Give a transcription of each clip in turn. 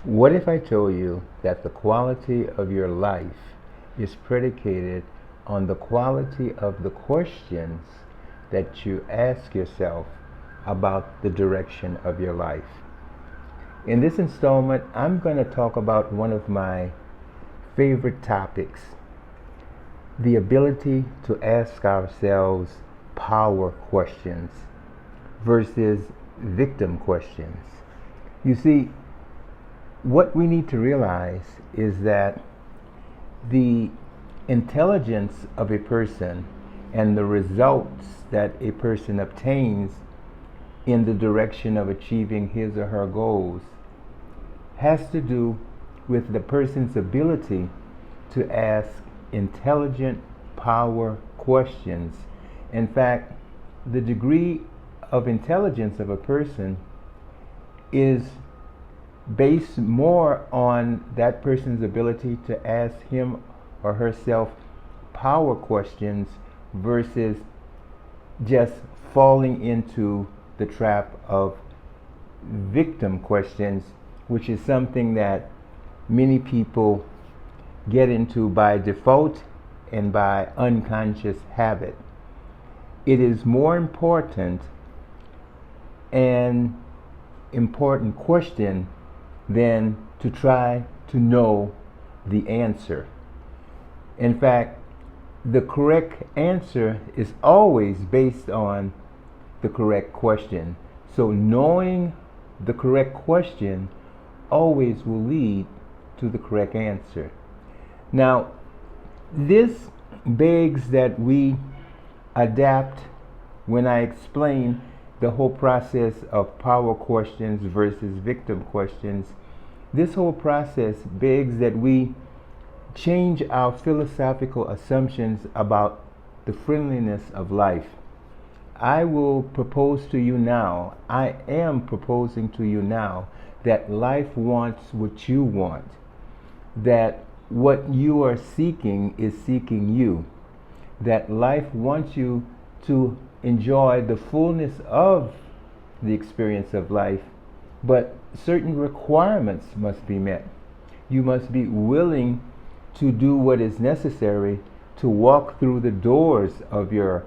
What if I told you that the quality of your life is predicated on the quality of the questions that you ask yourself about the direction of your life? In this installment, I'm going to talk about one of my favorite topics, the ability to ask ourselves power questions versus victim questions. You see, what we need to realize is that the intelligence of a person and the results that a person obtains in the direction of achieving his or her goals has to do with the person's ability to ask intelligent power questions. In fact, the degree of intelligence of a person is based more on that person's ability to ask him or herself power questions versus just falling into the trap of victim questions, which is something that many people get into by default and by unconscious habit. It is more important question than to try to know the answer. In fact, the correct answer is always based on the correct question. So knowing the correct question always will lead to the correct answer. Now, this begs that we adapt when I explain the whole process of power questions versus victim questions. This whole process begs that we change our philosophical assumptions about the friendliness of life. I will propose to you now, I am proposing to you now, that life wants what you want, that what you are seeking is seeking you, that life wants you to enjoy the fullness of the experience of life, but certain requirements must be met. You must be willing to do what is necessary to walk through the doors of your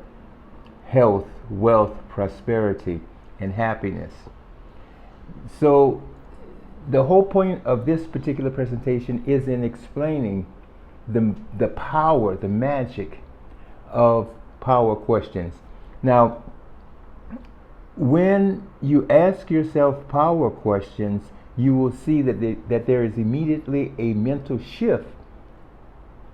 health, wealth, prosperity, and happiness. So the whole point of this particular presentation is in explaining the power, the magic of power questions. Now, when you ask yourself power questions, you will see that there is immediately a mental shift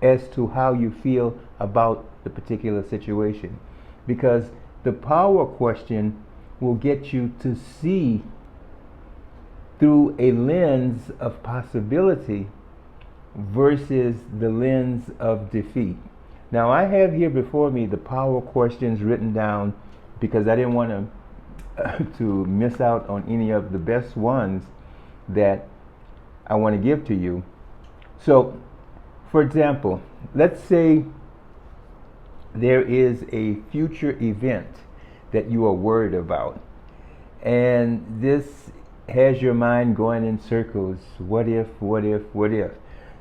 as to how you feel about the particular situation. Because the power question will get you to see through a lens of possibility versus the lens of defeat. Now, I have here before me the power questions written down because I didn't want to miss out on any of the best ones that I want to give to you. So, for example, let's say there is a future event that you are worried about, and this has your mind going in circles. What if, what if, what if?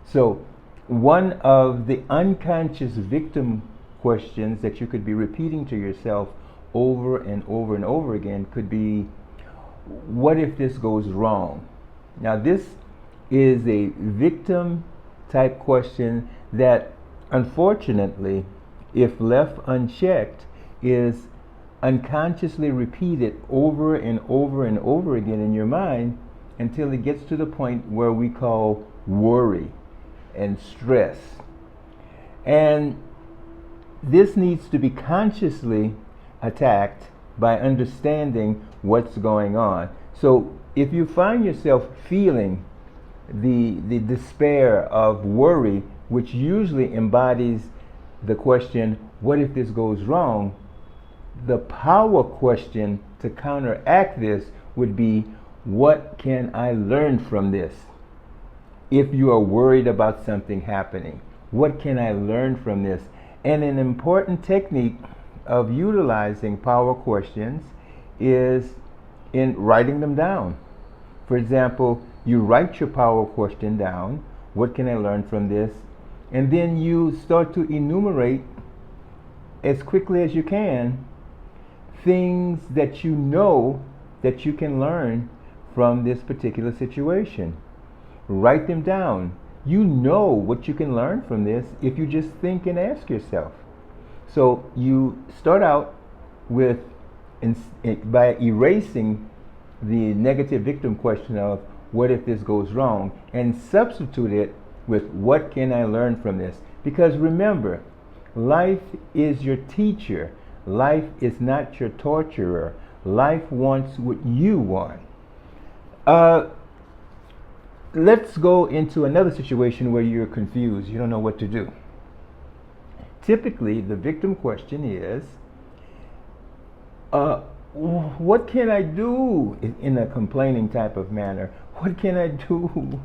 So one of the unconscious victim questions that you could be repeating to yourself over and over and over again could be, what if this goes wrong? Now, this is a victim type question that, unfortunately, if left unchecked, is unconsciously repeated over and over and over again in your mind until it gets to the point where we call worry and stress. And this needs to be consciously attacked by understanding what's going on. So if you find yourself feeling the despair of worry, which usually embodies the question, what if this goes wrong? The power question to counteract this would be, what can I learn from this? If you are worried about something happening, what can I learn from this? And an important technique of utilizing power questions is in writing them down. For example, You write your power question down. What can I learn from this? And then you start to enumerate as quickly as you can things that you know that you can learn from this particular situation. Write them down. You know what you can learn from this if you just think and ask yourself. So you start out with, by erasing the negative victim question of what if this goes wrong, and substitute it with what can I learn from this? Because remember, life is your teacher. Life is not your torturer. Life wants what you want. Let's go into another situation where you're confused. You don't know what to do. Typically, the victim question is, what can I do, in a complaining type of manner? What can I do?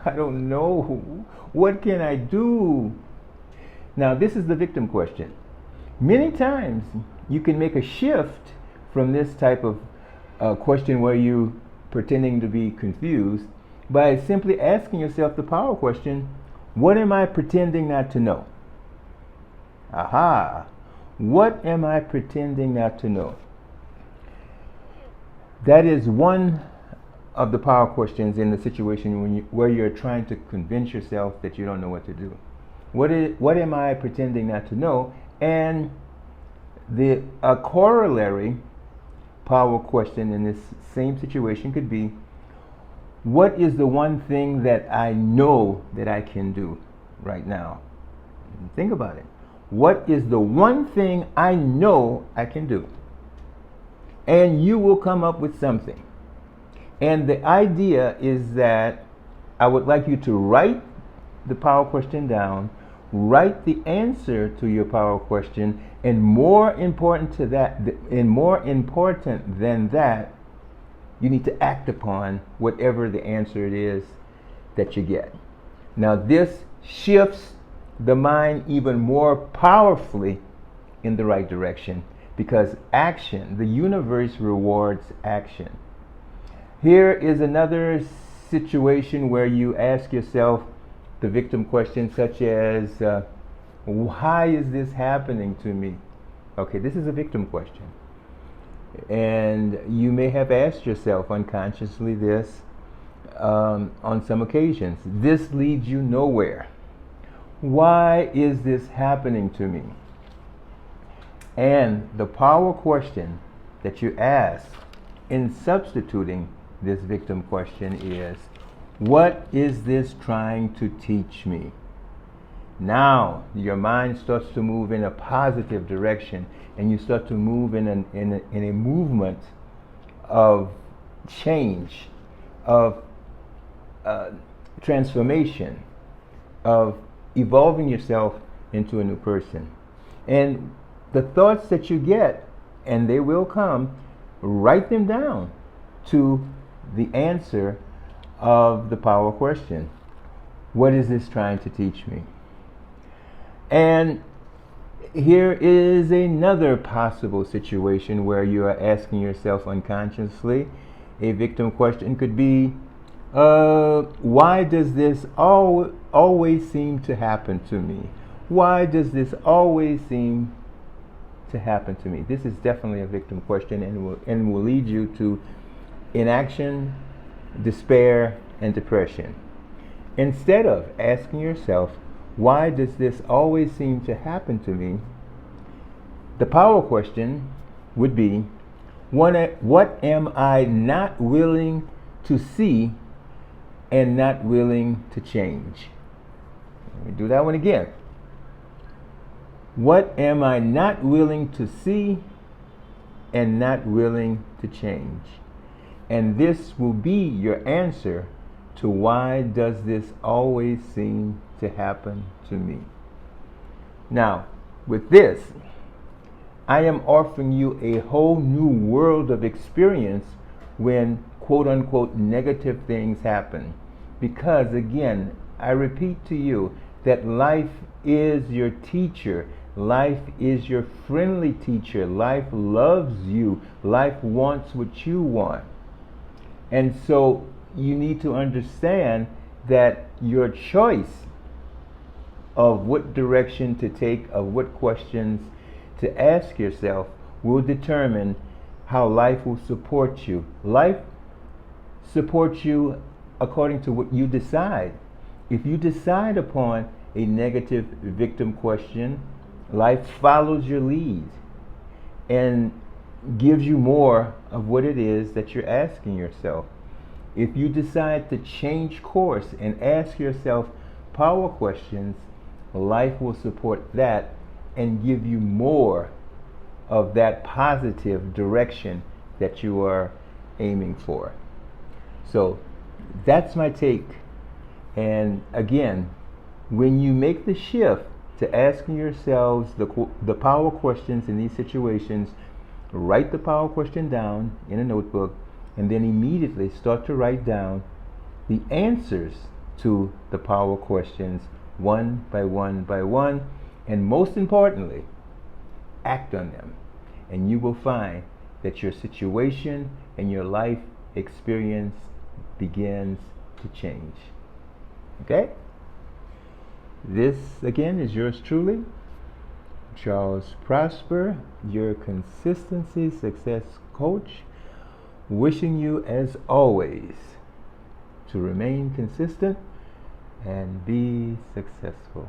I don't know. What can I do? Now, this is the victim question. Many times, you can make a shift from this type of question where you pretending to be confused by simply asking yourself the power question, what am I pretending not to know? Aha! What am I pretending not to know? That is one of the power questions in the situation where you're trying to convince yourself that you don't know what to do. What am I pretending not to know? And the corollary power question in this same situation could be, what is the one thing that I know that I can do right now? Think about it. What is the one thing I know I can do? And you will come up with something. And the idea is that I would like you to write the power question down, write the answer to your power question, and more important than that, you need to act upon whatever the answer it is that you get. Now, this shifts the mind even more powerfully in the right direction, because action, the universe rewards action. Here is another situation where you ask yourself the victim question, such as, why is this happening to me? Okay, this is a victim question. And you may have asked yourself unconsciously this on some occasions. This leads you nowhere. Why is this happening to me? And the power question that you ask in substituting this victim question is, what is this trying to teach me? Now your mind starts to move in a positive direction, and you start to move in a movement of change, of transformation, of evolving yourself into a new person. And the thoughts that you get, and they will come, write them down to the answer of the power question. What is this trying to teach me? And here is another possible situation where you are asking yourself unconsciously. A victim question could be, why does this always seem to happen to me? Why does this always seem to happen to me? This is definitely a victim question, and will lead you to inaction, despair, and depression. Instead of asking yourself, why does this always seem to happen to me? The power question would be, what am I not willing to see and not willing to change? Let me do that one again. What am I not willing to see and not willing to change? And this will be your answer to why does this always seem to happen to me. Now, with this, I am offering you a whole new world of experience when quote unquote negative things happen. Because again, I repeat to you that life is your teacher. Life is your friendly teacher. Life loves you. Life wants what you want. And so you need to understand that your choice of what direction to take, of what questions to ask yourself, will determine how life will support you. Life supports you according to what you decide. If you decide upon a negative victim question, life follows your lead and gives you more of what it is that you're asking yourself. If you decide to change course and ask yourself power questions, life will support that and give you more of that positive direction that you are aiming for. So that's my take. And again, when you make the shift to asking yourselves the power questions in these situations, write the power question down in a notebook and then immediately start to write down the answers to the power questions one by one by one, and most importantly, act on them. And you will find that your situation and your life experience begins to change. Okay? This again is yours truly, Charles Prosper, your consistency success coach, wishing you as always to remain consistent and be successful.